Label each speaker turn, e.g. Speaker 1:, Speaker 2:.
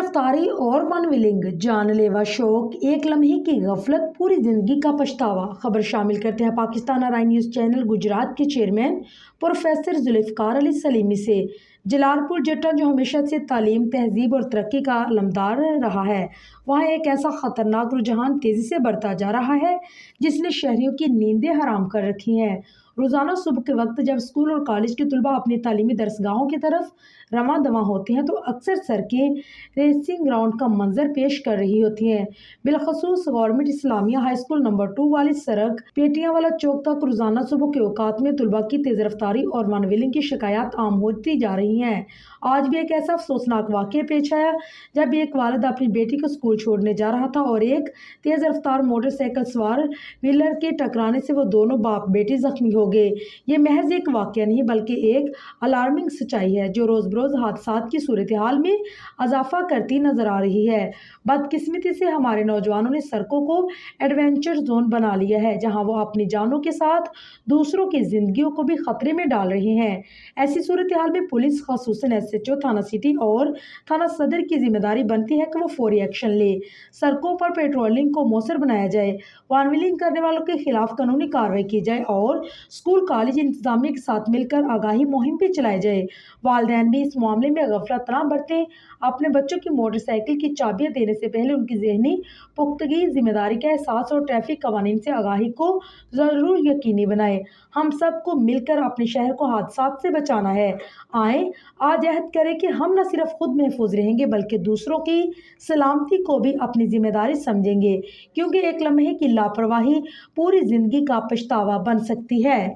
Speaker 1: रफ्तारी और one wheeling, जानलेवा शौक, एक लम्हे की गफलत, पूरी जिंदगी का पछतावा। खबर शामिल करते हैं Pakistan ARY news channel Gujrat के चेयरमैन प्रोफेसर जुल्फ़िकार अली सलीमी से। जलालपुर जट्टा, जो हमेशा से तालीम, तहजीब और तरक्की का अलमदार रहा है, वहाँ एक ऐसा खतरनाक रुझान तेज़ी से बढ़ता जा रहा है जिसने शहरियों की नींदें हराम कर रखी हैं। रोज़ाना सुबह के वक्त जब स्कूल और कॉलेज के तलबा अपनी तालीमी दरसगाहों की तरफ रवां दवां होते हैं तो अक्सर सड़कें रेसिंग ग्राउंड का मंजर पेश कर रही होती हैं। बिलखसूस government Islamia high school number 2 वाली सड़क पेटियावाला चौक तक रोज़ाना सुबह के औकात में तलबा की तेज़ रफ्तारी और वन व्हीलिंग की शिकायत आम होती जा रही हैं। आज भी एक ऐसा अफसोसनाक वाक़या पेश आया जब एक वालिद अपनी बेटी को स्कूल छोड़ने जा रहा था और एक तेज़ रफ्तार मोटरसाइकिल सवार व्हीलर के टकराने से वो दोनों बाप बेटी जख्मी हो गए। ये महज एक वाक़या नहीं बल्कि एक अलार्मिंग सच्चाई है जो रोज़ बरोज़ हादसात की सूरत हाल में इजाफा करती नजर आ रही है। बदकिस्मती से हमारे नौजवानों ने सड़कों को एडवेंचर जोन बना लिया है जहां वो अपनी जानों के साथ दूसरों की जिंदगियों को भी खतरे में डाल रहे हैं। ऐसी सूरत हाल में पुलिस, खासूसन एसएचओ थाना सिटी और थाना सदर की जिम्मेदारी बनती है कि वो फौरी एक्शन ले, सड़कों पर पेट्रोलिंग को मौसर बनाया जाए, वन व्हीलिंग करने वालों के खिलाफ कानूनी कार्रवाई की जाए और स्कूल कॉलेज इंतजामिया के साथ मिलकर आगाही मुहिम भी चलाई जाए। वालिदैन भी इस मामले में गफलत ना बरतें, अपने बच्चों की मोटरसाइकिल की चाबियां देने से पहले उनकी ज़हनी पुख्तगी, जिम्मेदारी का एहसास और ट्रैफिक कवानीन से आगाही को ज़रूर यकीनी बनाएं। हम सबको मिलकर अपने शहर को हादसात से बचाना है। आए आज अहद करें कि हम न सिर्फ खुद महफूज रहेंगे बल्कि दूसरों की सलामती को भी अपनी जिम्मेदारी समझेंगे, क्योंकि एक लम्हे की लापरवाही पूरी जिंदगी का पछतावा बन सकती है।